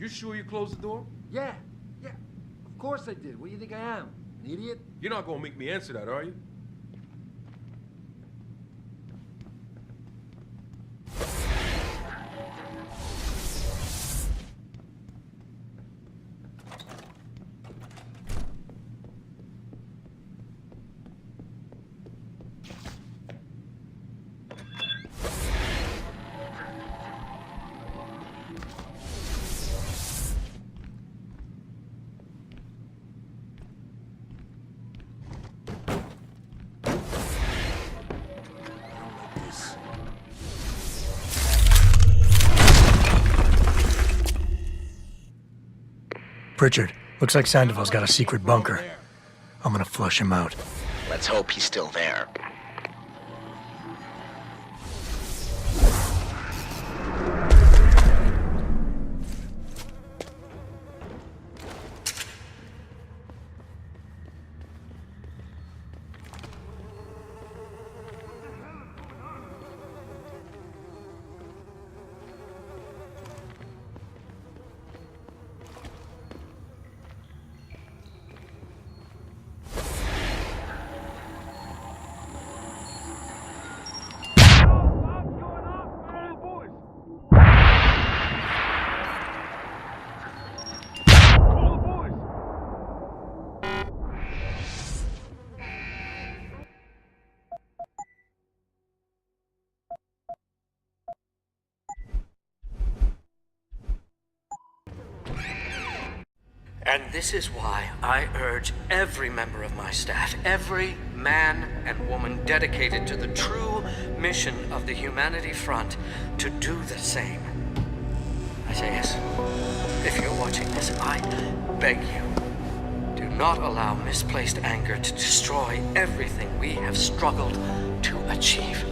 You sure you closed the door? Yeah, of course I did. What do you think I am? An idiot? You're not gonna make me answer that, are you? Pritchard, looks like Sandoval's got a secret bunker. I'm gonna flush him out. Let's hope he's still there. And this is why I urge every member of my staff, every man and woman dedicated to the true mission of the Humanity Front, to do the same. Isaias, if you're watching this, I beg you, do not allow misplaced anger to destroy everything we have struggled to achieve.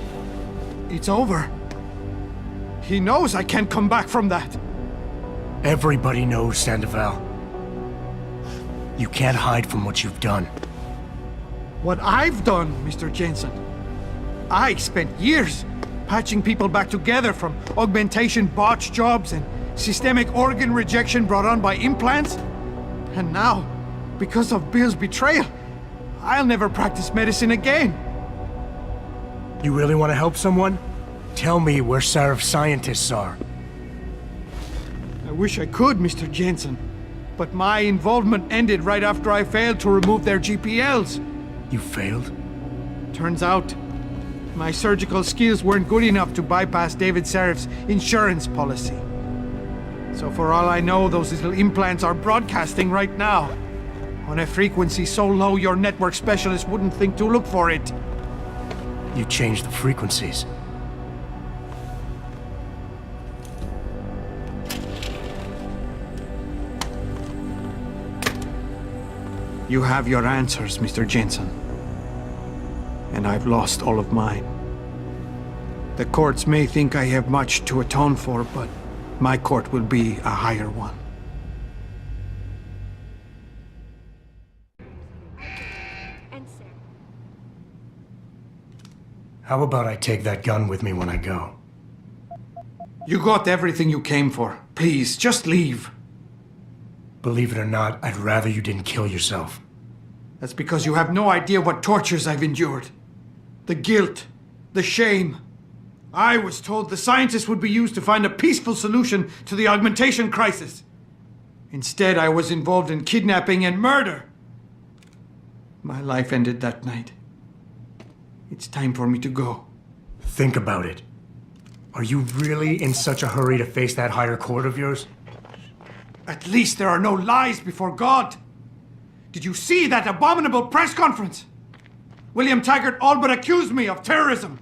It's over. He knows I can't come back from that. Everybody knows, Sandoval. You can't hide from what you've done. What I've done, Mr. Jensen. I spent years patching people back together from augmentation botch jobs and systemic organ rejection brought on by implants. And now, because of Bill's betrayal, I'll never practice medicine again. You really want to help someone? Tell me where Sarif's scientists are. I wish I could, Mr. Jensen. But my involvement ended right after I failed to remove their GPLs. You failed? Turns out, my surgical skills weren't good enough to bypass David Sarif's insurance policy. So for all I know, those little implants are broadcasting right now, on a frequency so low your network specialist wouldn't think to look for it. You changed the frequencies. You have your answers, Mr. Jensen. And I've lost all of mine. The courts may think I have much to atone for, but my court will be a higher one. How about I take that gun with me when I go? You got everything you came for. Please, just leave. Believe it or not, I'd rather you didn't kill yourself. That's because you have no idea what tortures I've endured. The guilt, the shame. I was told the scientists would be used to find a peaceful solution to the augmentation crisis. Instead, I was involved in kidnapping and murder. My life ended that night. It's time for me to go. Think about it. Are you really in such a hurry to face that higher court of yours? At least there are no lies before God. Did you see that abominable press conference? William Taggart all but accused me of terrorism.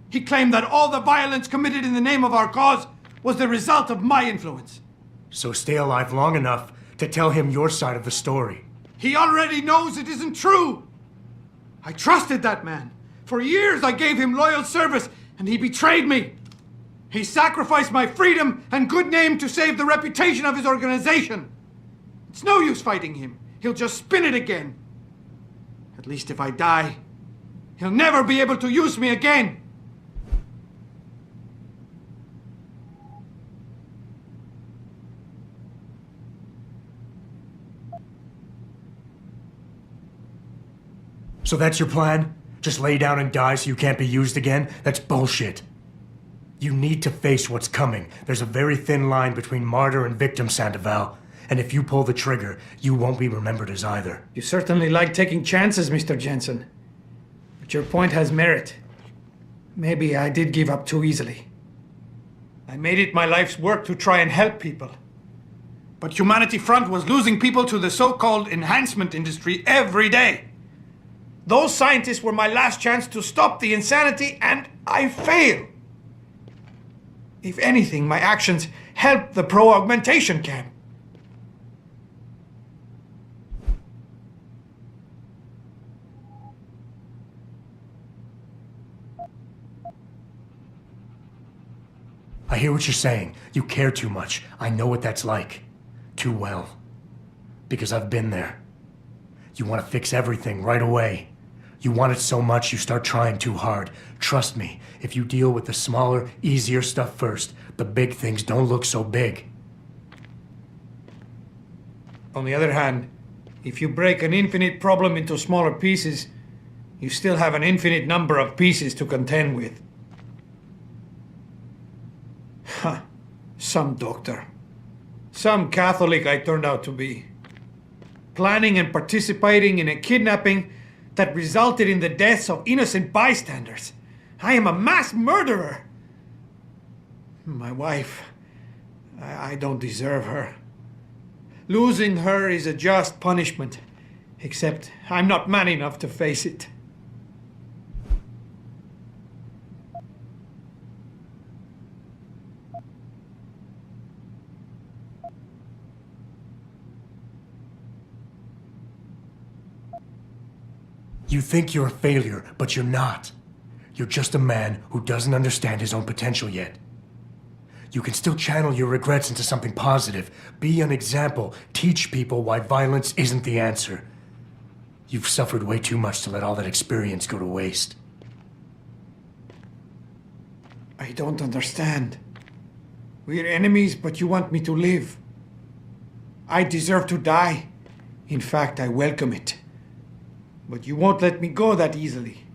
He claimed that all the violence committed in the name of our cause was the result of my influence. So stay alive long enough to tell him your side of the story. He already knows it isn't true. I trusted that man. For years I gave him loyal service, and he betrayed me. He sacrificed my freedom and good name to save the reputation of his organization. It's no use fighting him. He'll just spin it again. At least if I die, he'll never be able to use me again. So that's your plan? Just lay down and die so you can't be used again? That's bullshit. You need to face what's coming. There's a very thin line between martyr and victim, Sandoval. And if you pull the trigger, you won't be remembered as either. You certainly like taking chances, Mr. Jensen. But your point has merit. Maybe I did give up too easily. I made it my life's work to try and help people. But Humanity Front was losing people to the so-called enhancement industry every day. Those scientists were my last chance to stop the insanity, and I failed. If anything, my actions helped the pro-augmentation camp. I hear what you're saying. You care too much. I know what that's like. Too well. Because I've been there. You want to fix everything right away. You want it so much you start trying too hard. Trust me, if you deal with the smaller, easier stuff first, the big things don't look so big. On the other hand, if you break an infinite problem into smaller pieces, you still have an infinite number of pieces to contend with. Huh. Some doctor. Some Catholic I turned out to be. Planning and participating in a kidnapping that resulted in the deaths of innocent bystanders. I am a mass murderer. My wife, I don't deserve her. Losing her is a just punishment, except I'm not man enough to face it. You think you're a failure, but you're not. You're just a man who doesn't understand his own potential yet. You can still channel your regrets into something positive. Be an example. Teach people why violence isn't the answer. You've suffered way too much to let all that experience go to waste. I don't understand. We're enemies, but you want me to live. I deserve to die. In fact, I welcome it. But you won't let me go that easily.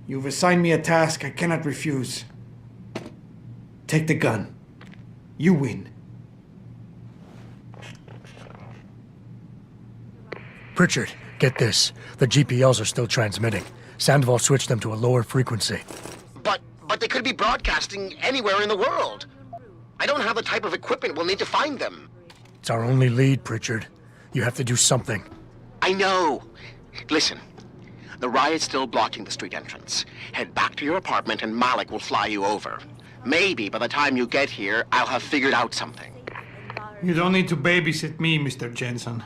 You've assigned me a task I cannot refuse. Take the gun. You win. Pritchard, get this. The GPLs are still transmitting. Sandoval switched them to a lower frequency. But they could be broadcasting anywhere in the world. I don't have the type of equipment we'll need to find them. It's our only lead, Pritchard. You have to do something. I know. Listen, the riot's still blocking the street entrance. Head back to your apartment and Malik will fly you over. Maybe by the time you get here, I'll have figured out something. You don't need to babysit me, Mr. Jensen.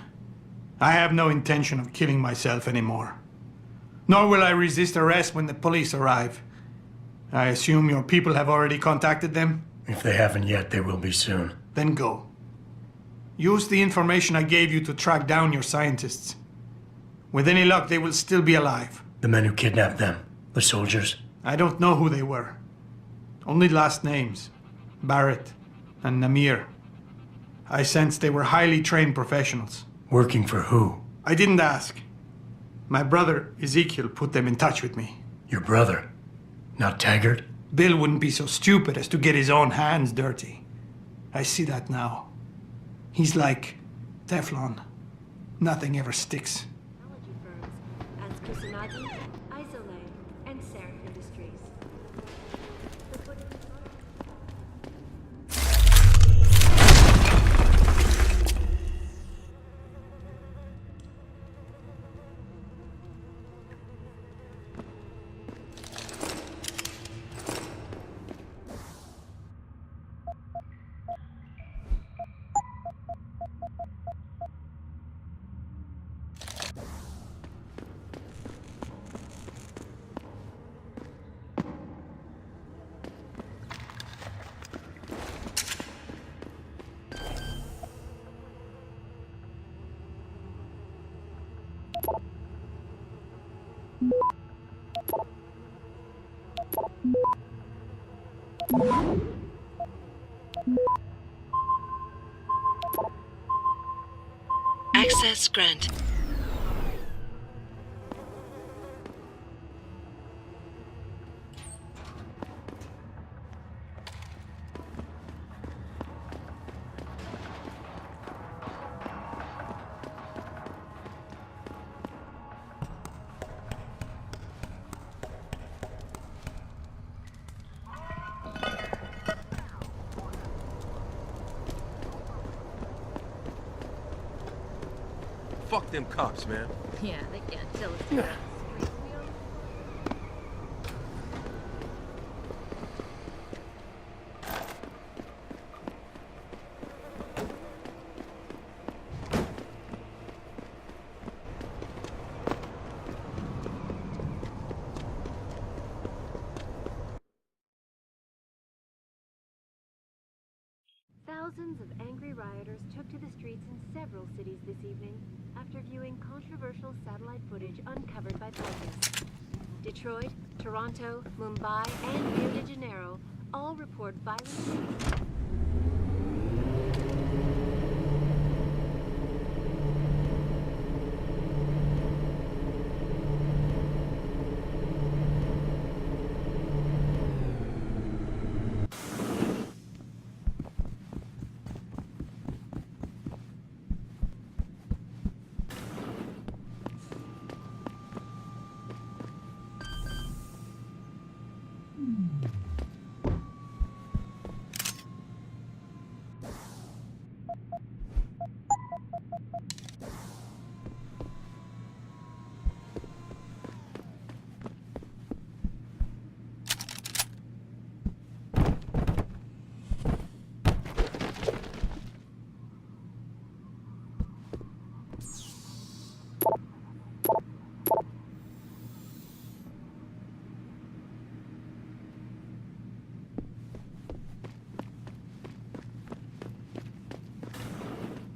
I have no intention of killing myself anymore. Nor will I resist arrest when the police arrive. I assume your people have already contacted them? If they haven't yet, they will be soon. Then go. Use the information I gave you to track down your scientists. With any luck, they will still be alive. The men who kidnapped them. The soldiers. I don't know who they were. Only last names. Barrett and Namir. I sensed they were highly trained professionals. Working for who? I didn't ask. My brother, Ezekiel, put them in touch with me. Your brother. Not Taggart? Bill wouldn't be so stupid as to get his own hands dirty. I see that now. He's like Teflon. Nothing ever sticks. Technology firms as Kusanagi, Isolay, and Serif Industries. Access granted. Fuck them cops, man. Yeah, they can't tell us to get out of the street. Thousands of angry rioters took to the streets in several cities this evening after viewing controversial satellite footage uncovered by police. Detroit, Toronto, Mumbai, and Rio de Janeiro all report violence.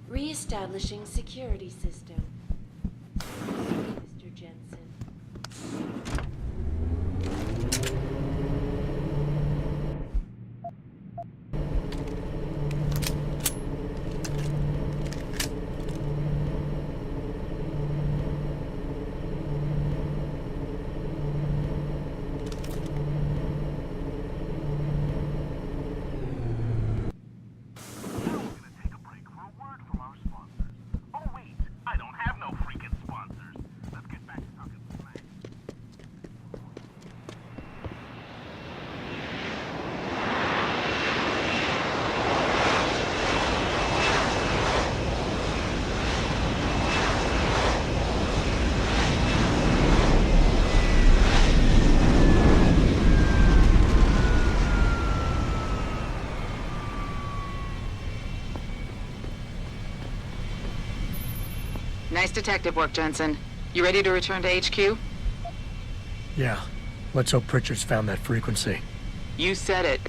Re-establishing security system. Mr. Jensen. Nice detective work, Jensen. You ready to return to HQ? Yeah. Let's hope Pritchard's found that frequency. You said it.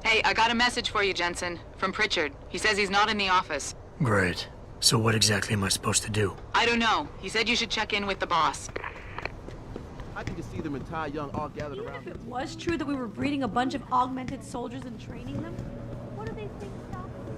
Hey, I got a message for you, Jensen. From Pritchard. He says he's not in the office. Great. So what exactly am I supposed to do? I don't know. He said you should check in with the boss. I can just see them and Ty Young all gathered Even around. if it was true that we were breeding a bunch of augmented soldiers and training them, what do they think stops us?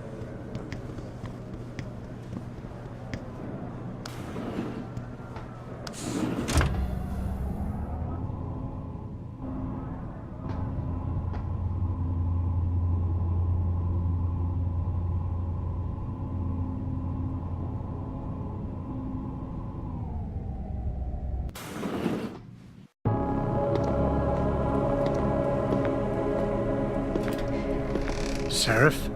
Sheriff?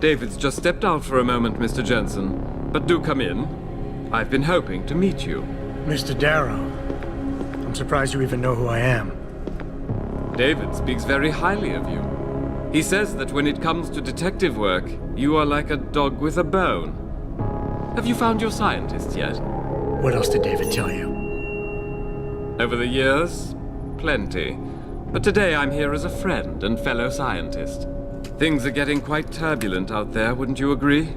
David's just stepped out for a moment, Mr. Jensen. But do come in. I've been hoping to meet you. Mr. Darrow. I'm surprised you even know who I am. David speaks very highly of you. He says that when it comes to detective work, you are like a dog with a bone. Have you found your scientist yet? What else did David tell you? Over the years, plenty. But today I'm here as a friend and fellow scientist. Things are getting quite turbulent out there, wouldn't you agree?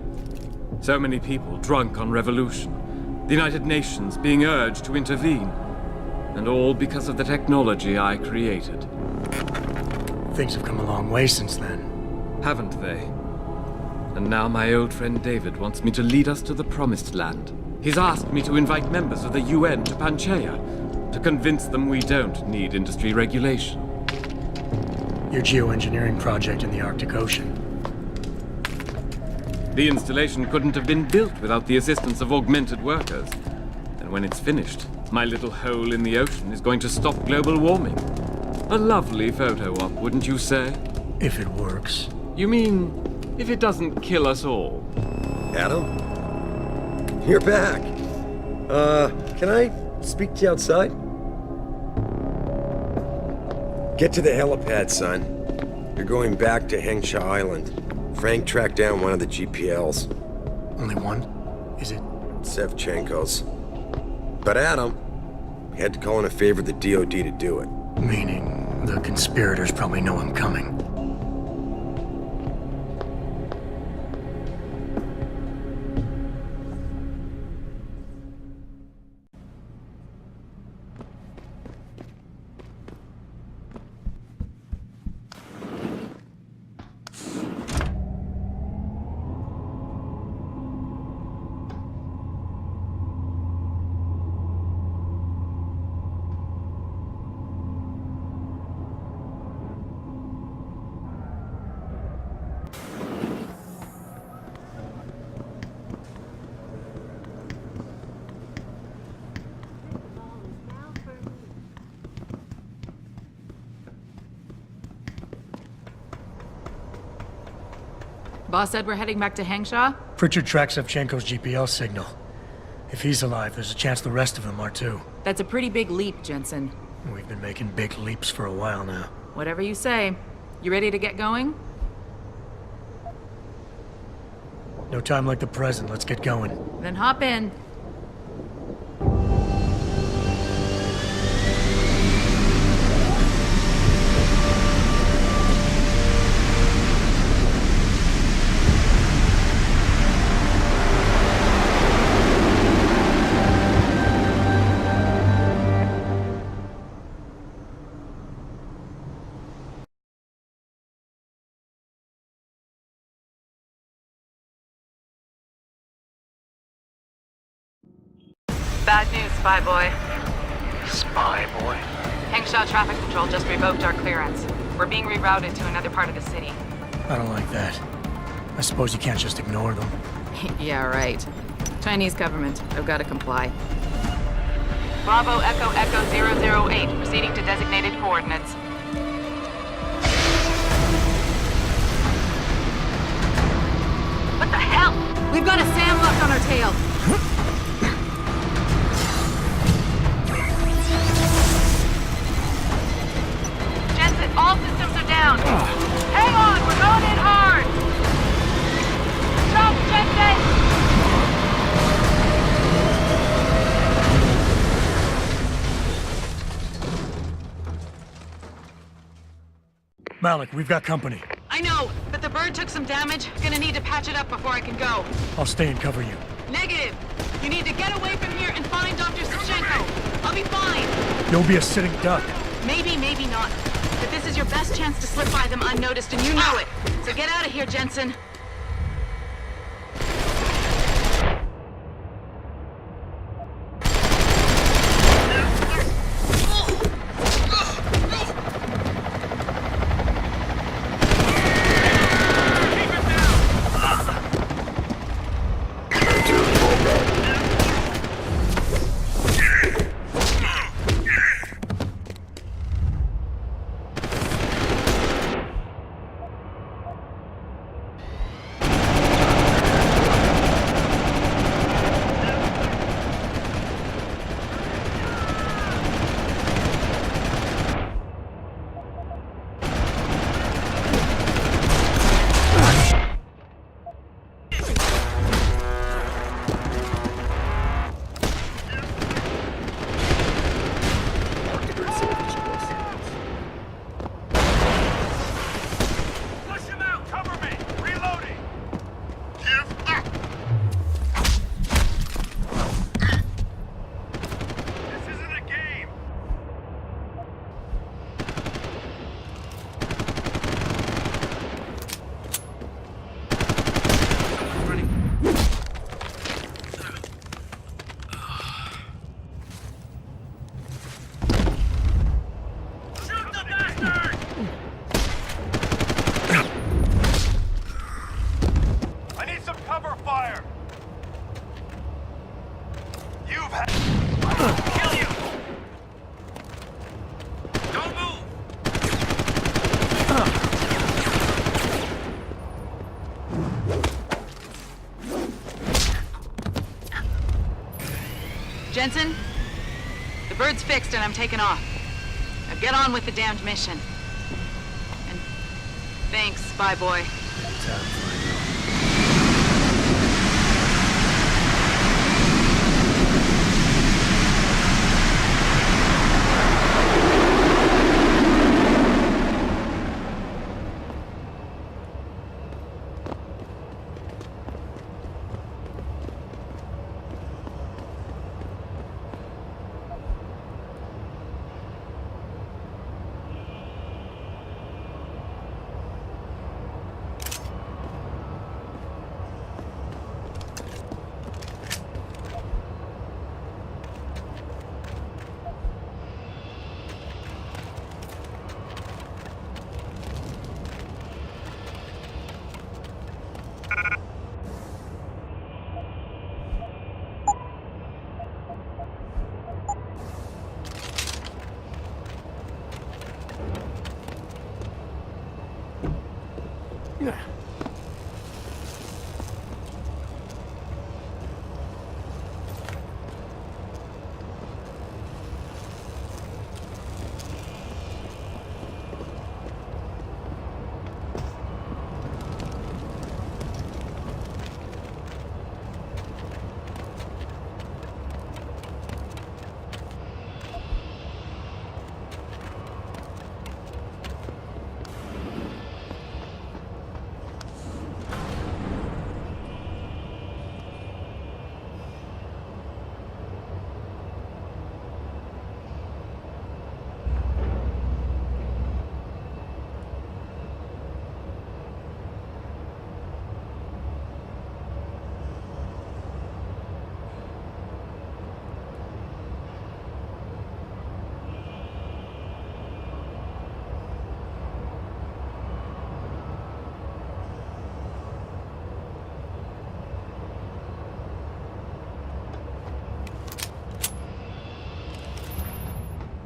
So many people drunk on revolution. The United Nations being urged to intervene. And all because of the technology I created. Things have come a long way since then. Haven't they? And now my old friend David wants me to lead us to the Promised Land. He's asked me to invite members of the UN to Panchaea, to convince them we don't need industry regulation. Your geoengineering project in the Arctic Ocean. The installation couldn't have been built without the assistance of augmented workers. And when it's finished, my little hole in the ocean is going to stop global warming. A lovely photo op, wouldn't you say? If it works. You mean, if it doesn't kill us all? Adam? You're back. Can I speak to you outside? Get to the helipad, son. You're going back to Hengsha Island. Frank tracked down one of the GPLs. Only one? Is it? Sevchenko's. But Adam, he had to call in a favor of the DOD to do it. Meaning, the conspirators probably know I'm coming. Boss said we're heading back to Hengsha? Pritchard tracked Sevchenko's GPL signal. If he's alive, there's a chance the rest of them are too. That's a pretty big leap, Jensen. We've been making big leaps for a while now. Whatever you say. You ready to get going? No time like the present. Let's get going. Then hop in. Bad news, Spy Boy. Spy Boy? Hengsha Traffic Control just revoked our clearance. We're being rerouted to another part of the city. I don't like that. I suppose you can't just ignore them. Yeah, right. Chinese government. I've got to comply. Bravo Echo Echo 008, proceeding to designated coordinates. What the hell? We've got a sandlock on our tail. Jensen, all systems are down. Hang on, we're going in hard. Stop, Jensen! Malik, we've got company. I know, but the bird took some damage. Gonna need to patch it up before I can go. I'll stay and cover you. Negative. You need to get away from here and find Dr. Sevchenko. I'll be fine. You'll be a sitting duck. Maybe, maybe not. But this is your best chance to slip by them unnoticed, and you know it. So get out of here, Jensen. Jensen, the bird's fixed and I'm taking off. Now get on with the damned mission. And thanks, Spy Boy.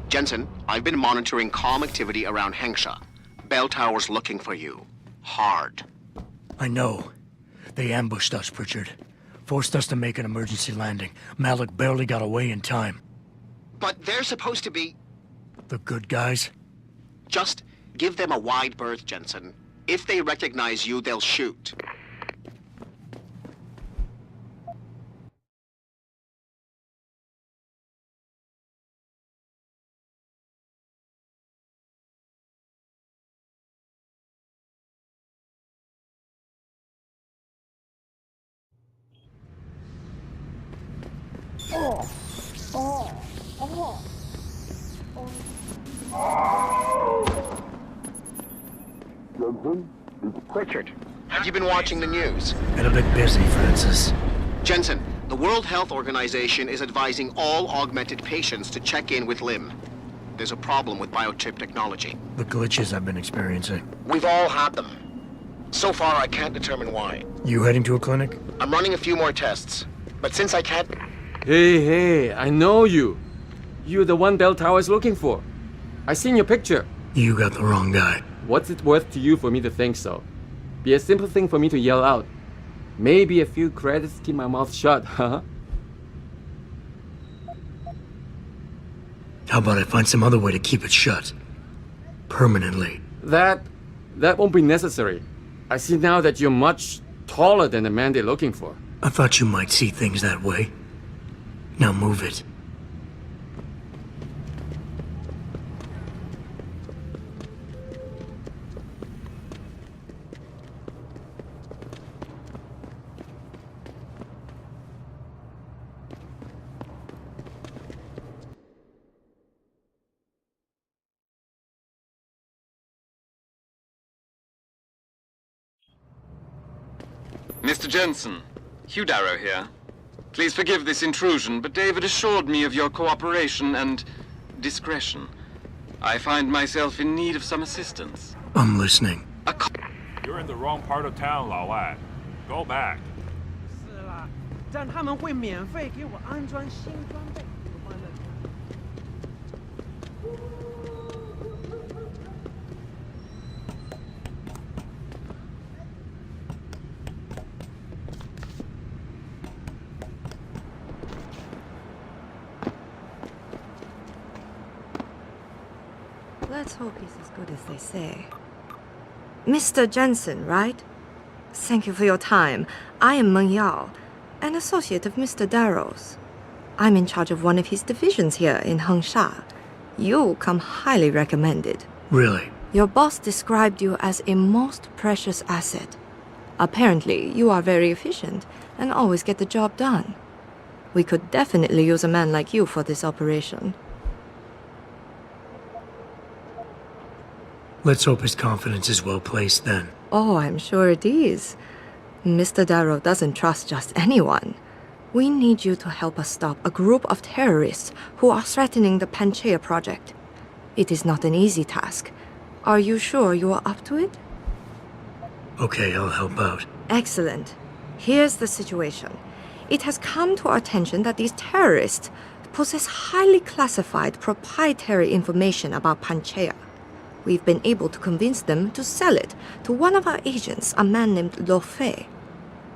Jensen, I've been monitoring comm activity around Hengsha. Bell Tower's looking for you. Hard. I know. They ambushed us, Pritchard. Forced us to make an emergency landing. Malik barely got away in time. But they're supposed to be... The good guys? Just give them a wide berth, Jensen. If they recognize you, they'll shoot. Richard, have you been watching the news? Been a bit busy, Francis. Jensen, the World Health Organization is advising all augmented patients to check in with Lim. There's a problem with biochip technology. The glitches I've been experiencing. We've all had them. So far, I can't determine why. You heading to a clinic? I'm running a few more tests, but since I can't... Hey, I know you. You're the one Bell Tower is looking for. I seen your picture. You got the wrong guy. What's it worth to you for me to think so? Be a simple thing for me to yell out. Maybe a few credits keep my mouth shut, huh? How about I find some other way to keep it shut? Permanently. That won't be necessary. I see now that you're much taller than the man they're looking for. I thought you might see things that way. Now move it. Mr. Jensen, Hugh Darrow here. Please forgive this intrusion, but David assured me of your cooperation and discretion. I find myself in need of some assistance. I'm listening. You're in the wrong part of town, 老外. Go back. 是啦，这样他们会免费给我安装新装备。Let's hope he's as good as they say. Mr. Jensen, right? Thank you for your time. I am Meng Yao, an associate of Mr. Darrow's. I'm in charge of one of his divisions here in Hengsha. You come highly recommended. Really? Your boss described you as a most precious asset. Apparently, you are very efficient and always get the job done. We could definitely use a man like you for this operation. Let's hope his confidence is well placed then. Oh, I'm sure it is. Mr. Darrow doesn't trust just anyone. We need you to help us stop a group of terrorists who are threatening the Panchaea project. It is not an easy task. Are you sure you are up to it? Okay, I'll help out. Excellent. Here's the situation. It has come to our attention that these terrorists possess highly classified proprietary information about Panchaea. We've been able to convince them to sell it to one of our agents, a man named Lo Fei.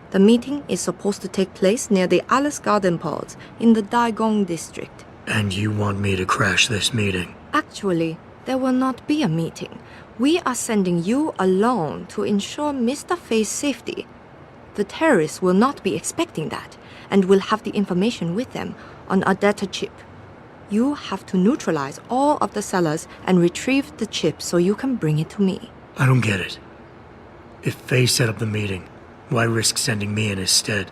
The meeting is supposed to take place near the Alice Garden Pods in the Daigong district. And you want me to crash this meeting? Actually, there will not be a meeting. We are sending you alone to ensure Mr. Fei's safety. The terrorists will not be expecting that, and will have the information with them on a data chip. You have to neutralize all of the sellers and retrieve the chip so you can bring it to me. I don't get it. If Fei set up the meeting, why risk sending me in his stead?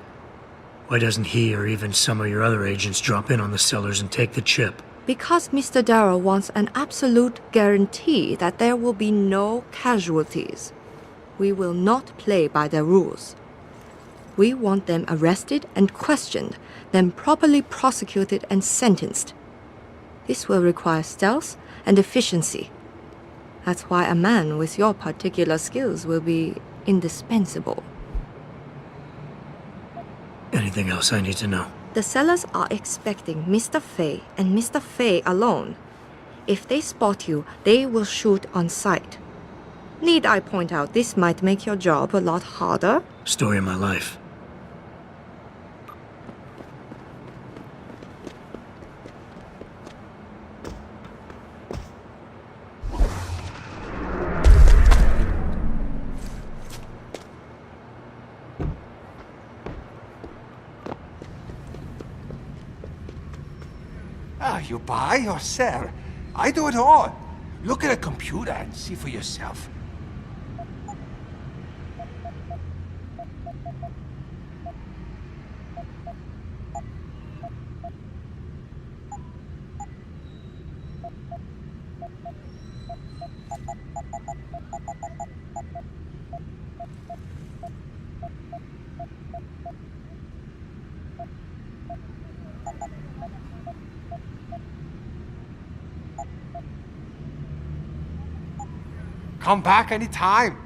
Why doesn't he or even some of your other agents drop in on the sellers and take the chip? Because Mr. Darrow wants an absolute guarantee that there will be no casualties. We will not play by their rules. We want them arrested and questioned, then properly prosecuted and sentenced. This will require stealth and efficiency. That's why a man with your particular skills will be indispensable. Anything else I need to know? The sellers are expecting Mr. Fei and Mr. Fei alone. If they spot you, they will shoot on sight. Need I point out this might make your job a lot harder? Story of my life. You buy or sell? I do it all. Look at a computer and see for yourself. Come back anytime.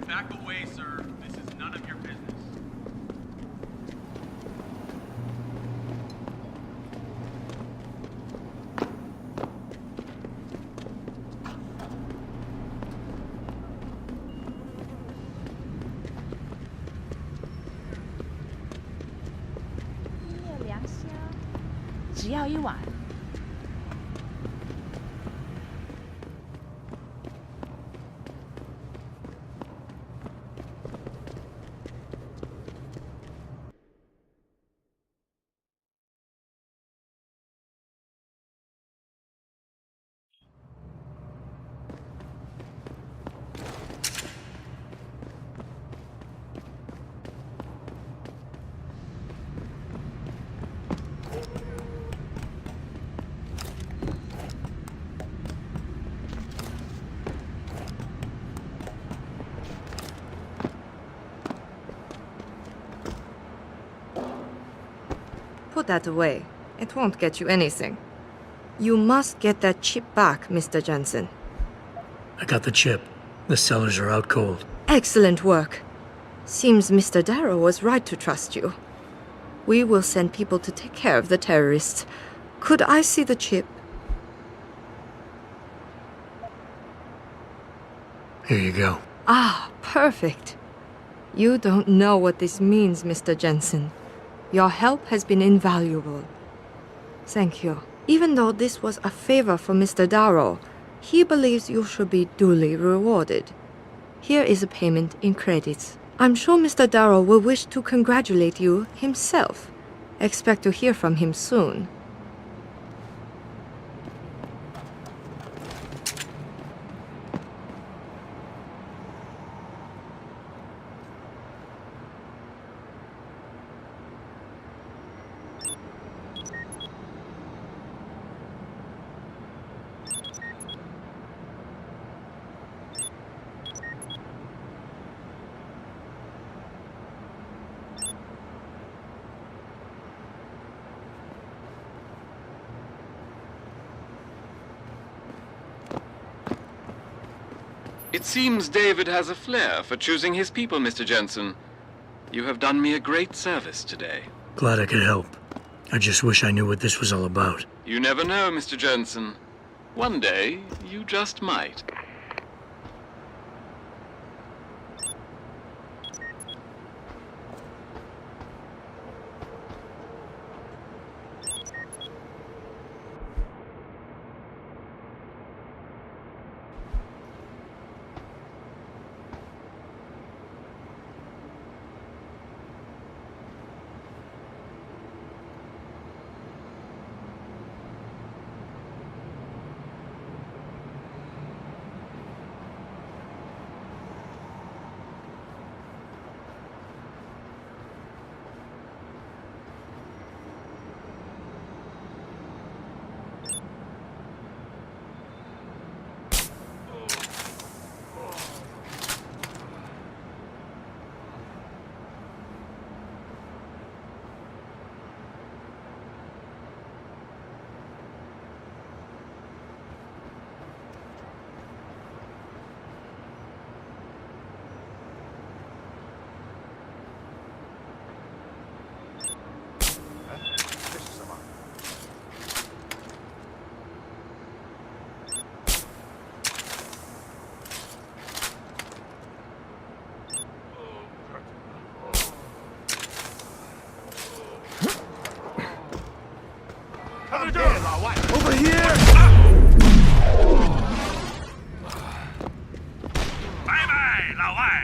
Back away, sir. This is none of your business. Put that away. It won't get you anything. You must get that chip back, Mr. Jensen. I got the chip. The sellers are out cold. Excellent work. Seems Mr. Darrow was right to trust you. We will send people to take care of the terrorists. Could I see the chip? Here you go. Ah, perfect. You don't know what this means, Mr. Jensen. Your help has been invaluable. Thank you. Even though this was a favor for Mr. Darrow, he believes you should be duly rewarded. Here is a payment in credits. I'm sure Mr. Darrow will wish to congratulate you himself. Expect to hear from him soon. It seems David has a flair for choosing his people, Mr. Jensen. You have done me a great service today. Glad I could help. I just wish I knew what this was all about. You never know, Mr. Jensen. One day, you just might. Over here! 拜拜，老外。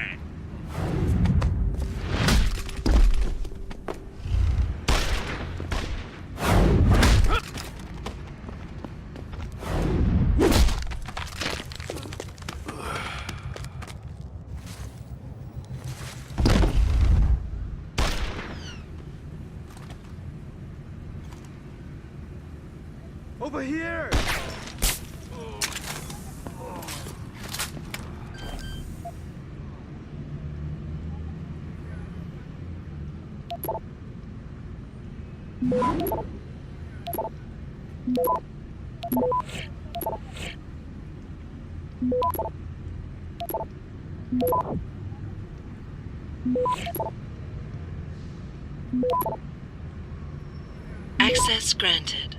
Over here! Access granted.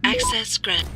Access granted.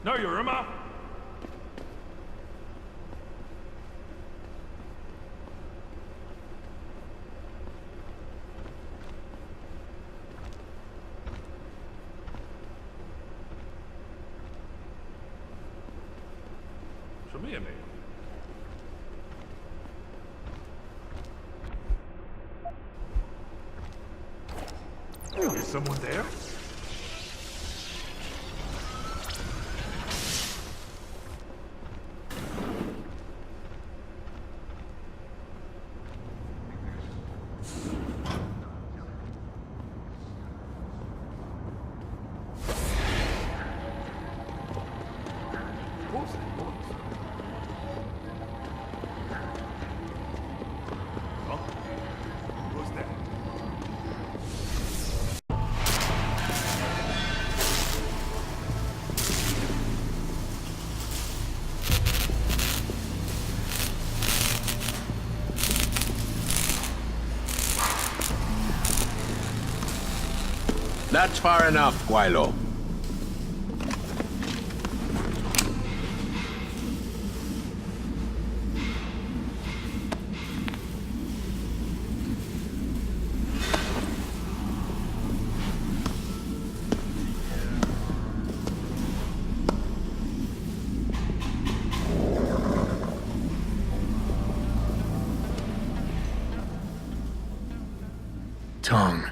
No, Yurima. Is someone there? That's far enough, Guaylo. Tongue.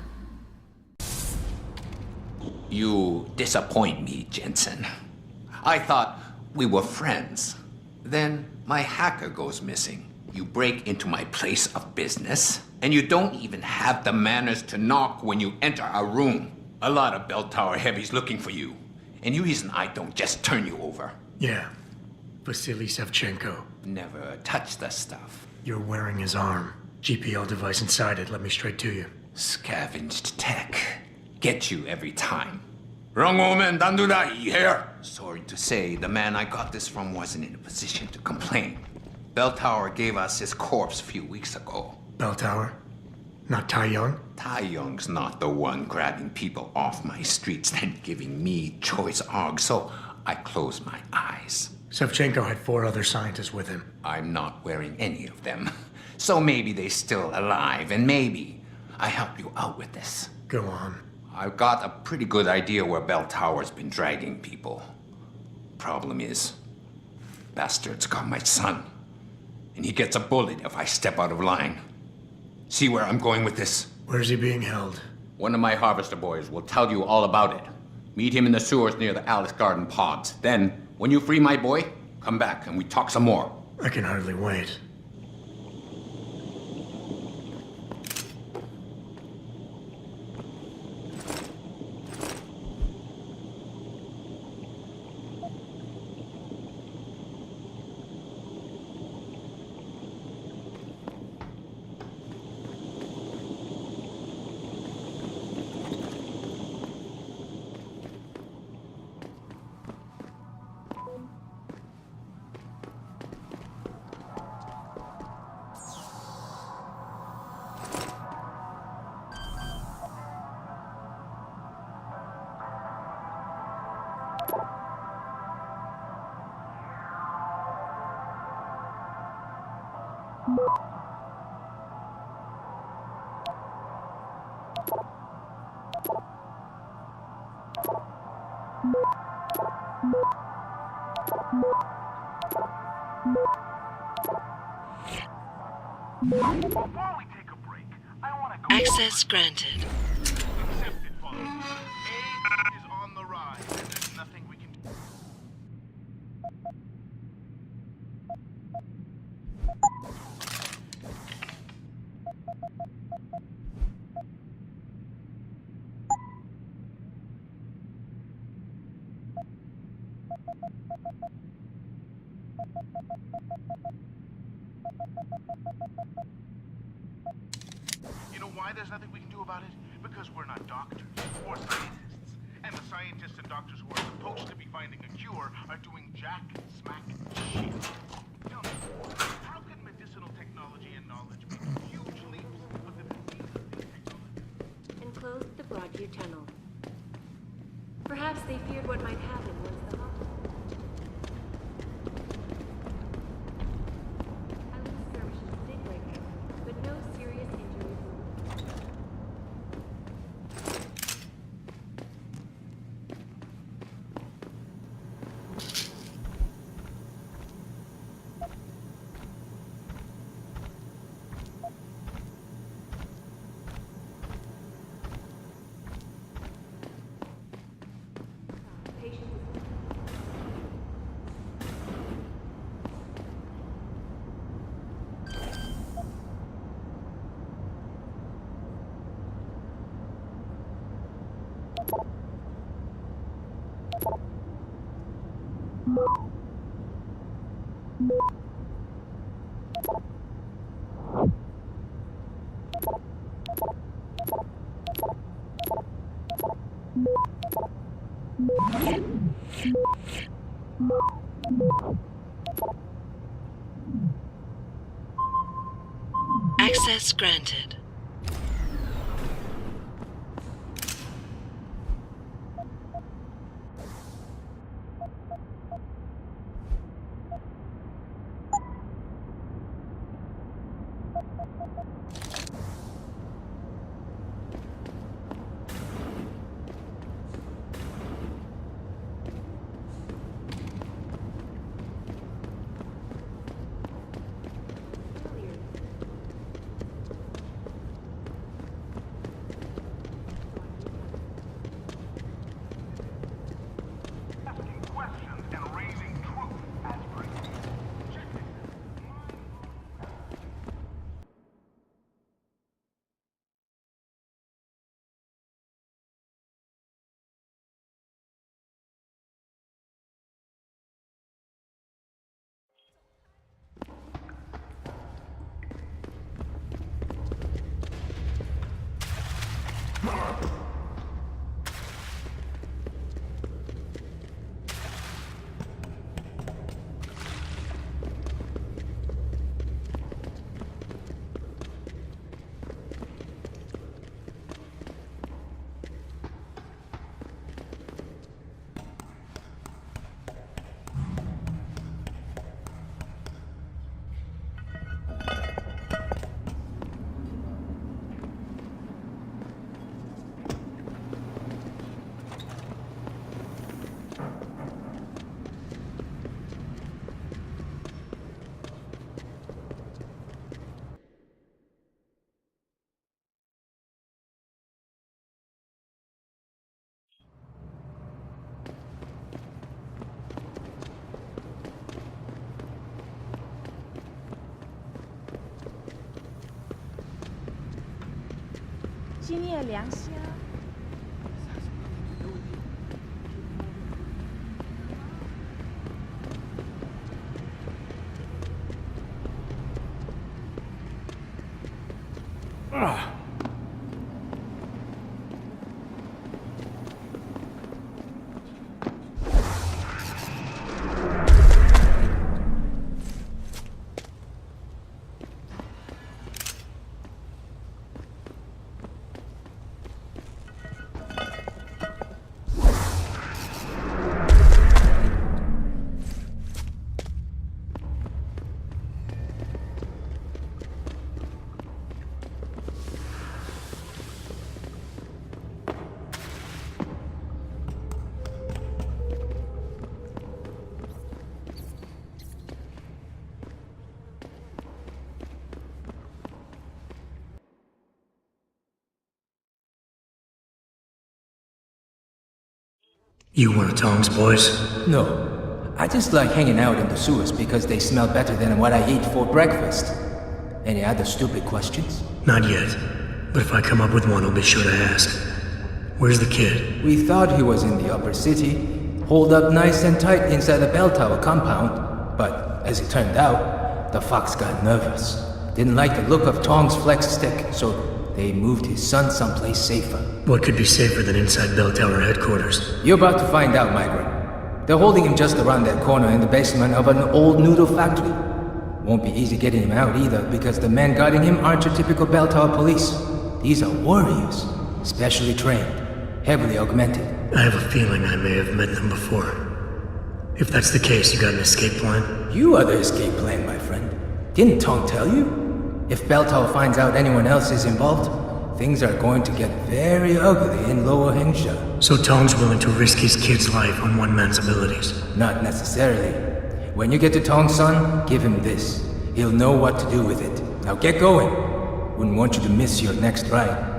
You disappoint me, Jensen. I thought we were friends. Then my hacker goes missing. You break into my place of business, and you don't even have the manners to knock when you enter a room. A lot of bell tower heavies looking for you. Any reason I don't just turn you over? Yeah. Vasily Savchenko. Never touch the stuff. You're wearing his arm. GPL device inside it. Let me straight to you. Scavenged tech. Get you every time. Wrong woman, don't do that here. Sorry to say, the man I got this from wasn't in a position to complain. Bell Tower gave us his corpse a few weeks ago. Bell Tower? Not Tai Young? Tai Young's not the one grabbing people off my streets and giving me choice arg, so I close my eyes. Savchenko had 4 other scientists with him. I'm not wearing any of them. So maybe they're still alive, and maybe I help you out with this. Go on. I've got a pretty good idea where Bell Tower's been dragging people. Problem is, bastard's got my son. And he gets a bullet if I step out of line. See where I'm going with this? Where's he being held? One of my harvester boys will tell you all about it. Meet him in the sewers near the Alice Garden pods. Then, when you free my boy, come back and we talk some more. I can hardly wait. Access granted. Accepted, followers. A is on the rise, and there's nothing we can do. You know why there's nothing we can do about it? Because we're not doctors or scientists. And the scientists and doctors who are supposed to be finding a cure are doing jack smack shit. Tell me, how can medicinal technology and knowledge make huge leaps with the disease of these technologies? Enclosed the Broadview Tunnel. Perhaps they feared what might happen once the hospital. I was skirmished a big break, but no serious injuries were reported. Access granted. 今夜良宵。You one of Tom's boys? No. I just like hanging out in the sewers because they smell better than what I eat for breakfast. Any other stupid questions? Not yet. But if I come up with one, I'll be sure to ask. Where's the kid? We thought he was in the upper city, holed up nice and tight inside the bell tower compound. But as it turned out, the fox got nervous. Didn't like the look of Tong's flex stick, so they moved his son someplace safer. What could be safer than inside bell tower headquarters? You're about to find out, migrant. They're holding him just around that corner in the basement of an old noodle factory. Won't be easy getting him out either, because the men guarding him aren't your typical bell tower police. These are warriors, specially trained, heavily augmented. I have a feeling I may have met them before. If that's the case, you got an escape plan? You are the escape plan, my friend. Didn't Tong tell you? If Bell Tower finds out anyone else is involved, things are going to get very ugly in Lower Hengsha. So Tong's willing to risk his kid's life on one man's abilities? Not necessarily. When you get to Tong's son, give him this. He'll know what to do with it. Now get going. Wouldn't want you to miss your next ride.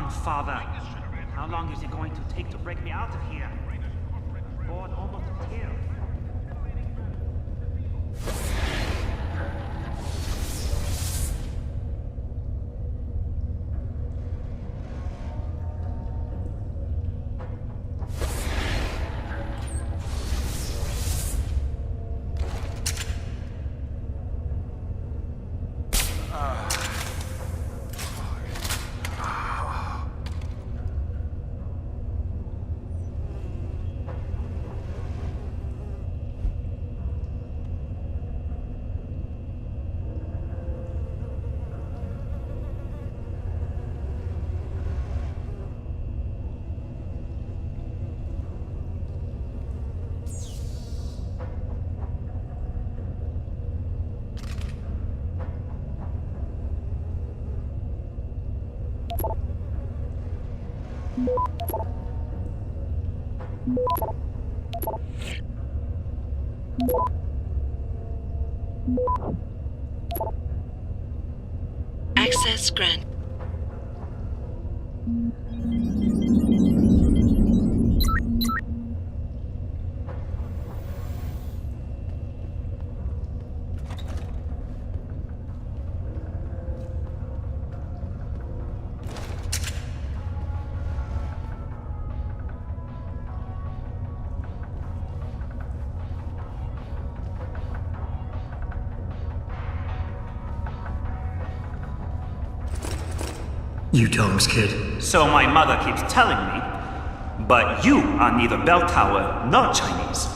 on, Father. How long is it going to take to break me out of here? Bored almost to tears. Access granted. You Tom's kid. So my mother keeps telling me. But you are neither bell tower nor Chinese.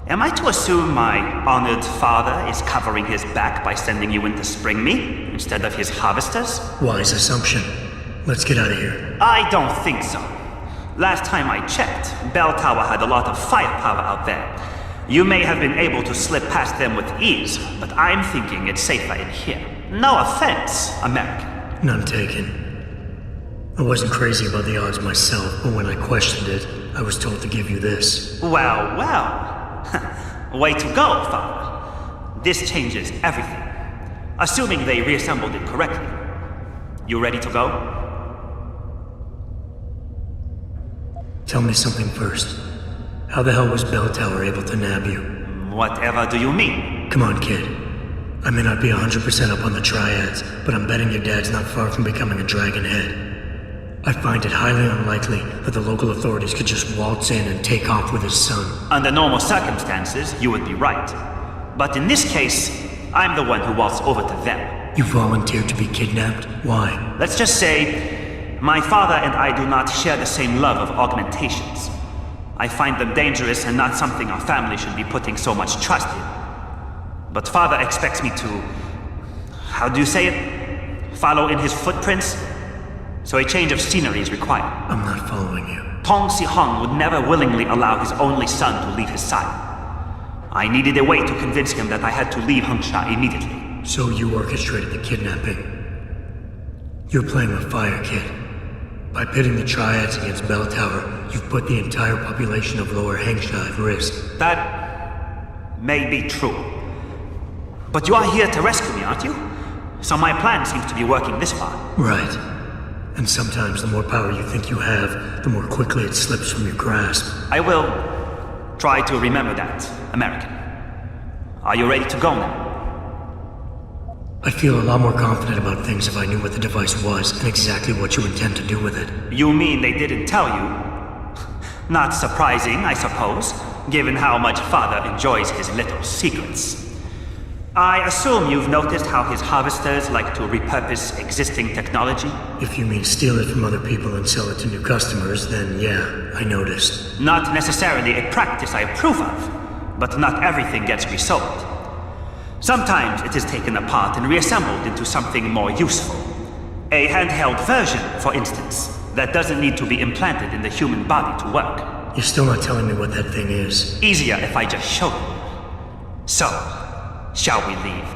Am I to assume my honored father is covering his back by sending you in to spring me instead of his harvesters? Wise assumption. Let's get out of here. I don't think so. Last time I checked, Bell Tower had a lot of firepower out there. You may have been able to slip past them with ease, but I'm thinking it's safer in here. No offense, American. None taken. I wasn't crazy about the odds myself, but when I questioned it, I was told to give you this. Well, well. Way to go, Father. This changes everything. Assuming they reassembled it correctly. You ready to go? Tell me something first. How the hell was Bell Tower able to nab you? Whatever do you mean? Come on, kid. I may not be 100% up on the triads, but I'm betting your dad's not far from becoming a dragon head. I find it highly unlikely that the local authorities could just waltz in and take off with his son. Under normal circumstances, you would be right. But in this case, I'm the one who waltzed over to them. You volunteered to be kidnapped? Why? Let's just say, my father and I do not share the same love of augmentations. I find them dangerous and not something our family should be putting so much trust in. But father expects me to... how do you say it? Follow in his footprints? So a change of scenery is required. I'm not following you. Tong Si-hung would never willingly allow his only son to leave his side. I needed a way to convince him that I had to leave Hengsha immediately. So you orchestrated the kidnapping. You're playing with fire, kid. By pitting the triads against Bell Tower, you've put the entire population of Lower Hengsha at risk. That may be true. But you are here to rescue me, aren't you? So my plan seems to be working this far. Right. And sometimes the more power you think you have, the more quickly it slips from your grasp. I will try to remember that, American. Are you ready to go now? I'd feel a lot more confident about things if I knew what the device was and exactly what you intend to do with it. You mean they didn't tell you? Not surprising, I suppose, given how much Father enjoys his little secrets. I assume you've noticed how his harvesters like to repurpose existing technology? If you mean steal it from other people and sell it to new customers, then yeah, I noticed. Not necessarily a practice I approve of, but not everything gets resold. Sometimes it is taken apart and reassembled into something more useful. A handheld version, for instance, that doesn't need to be implanted in the human body to work. You're still not telling me what that thing is. Easier if I just show you. So, shall we leave?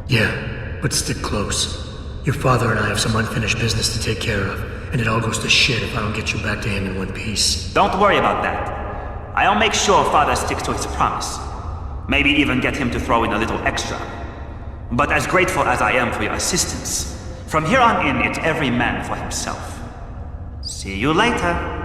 Yeah, but stick close. Your father and I have some unfinished business to take care of, and it all goes to shit if I don't get you back to him in one piece. Don't worry about that. I'll make sure Father sticks to his promise. Maybe even get him to throw in a little extra. But as grateful as I am for your assistance, from here on in, it's every man for himself. See you later.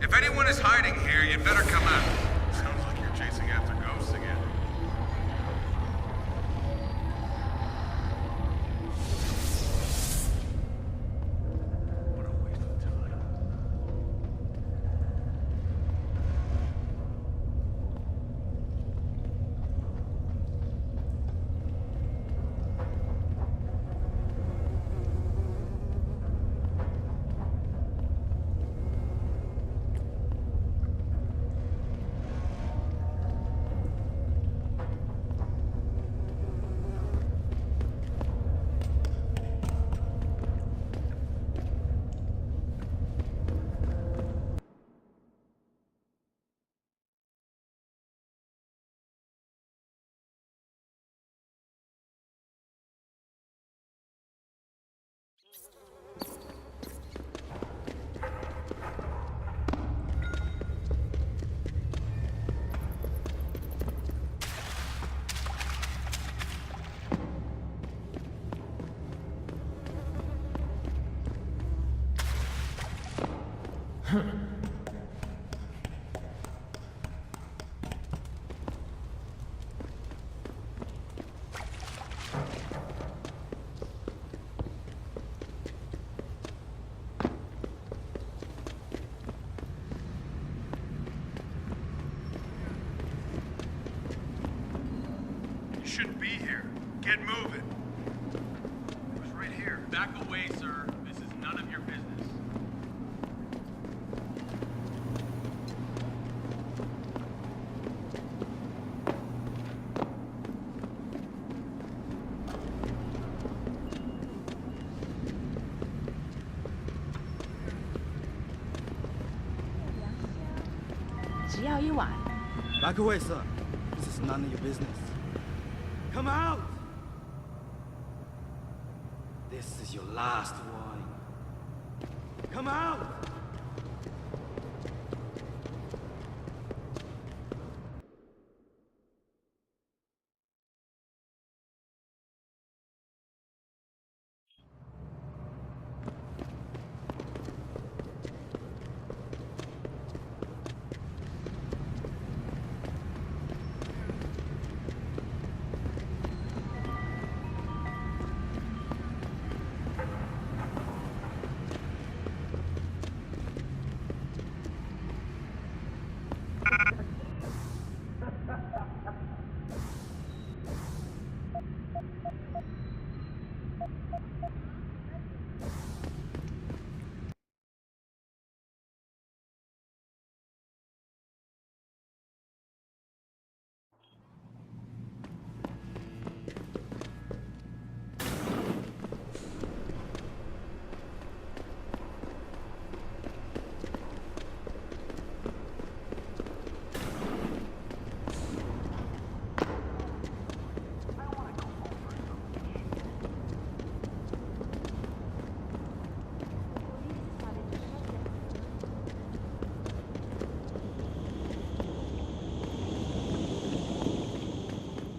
If anyone is hiding here, you'd better come out. Sounds like you're chasing after ghosts again. What a waste of time. You shouldn't be here. Get moving. It was right here. Back away, sir. This is none of your business. Back away, sir. This is none of your business. Come out! This is your last warning. Come out!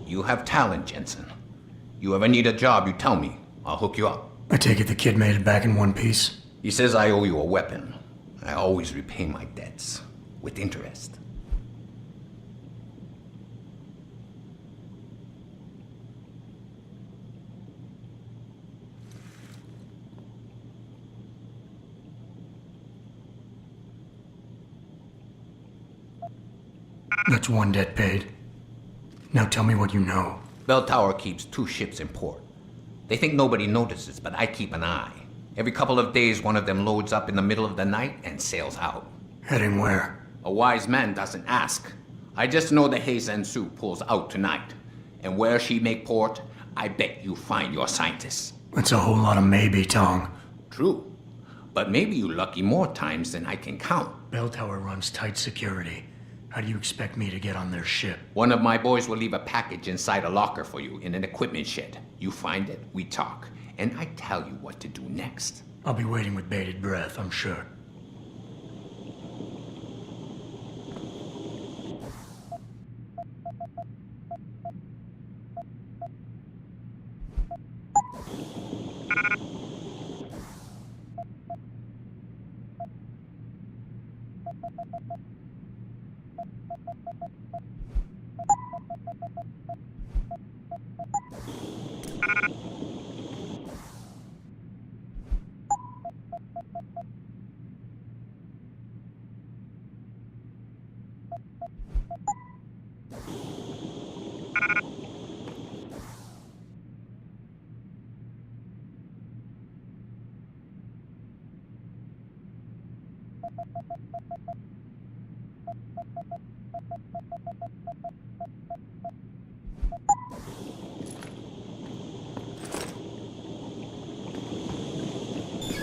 You have talent, Jensen. You ever need a job, you tell me. I'll hook you up. I take it the kid made it back in one piece? He says I owe you a weapon. I always repay my debts. With interest. That's one debt paid. Now tell me what you know. Bell Tower keeps 2 ships in port. They think nobody notices, but I keep an eye. Every couple of days, one of them loads up in the middle of the night and sails out. Heading where? A wise man doesn't ask. I just know the Heizen Su pulls out tonight. And where she make port, I bet you find your scientists. That's a whole lot of maybe, Tong. True. But maybe you lucky more times than I can count. Bell Tower runs tight security. How do you expect me to get on their ship? One of my boys will leave a package inside a locker for you in an equipment shed. You find it, we talk, and I tell you what to do next. I'll be waiting with bated breath, I'm sure.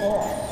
Oh.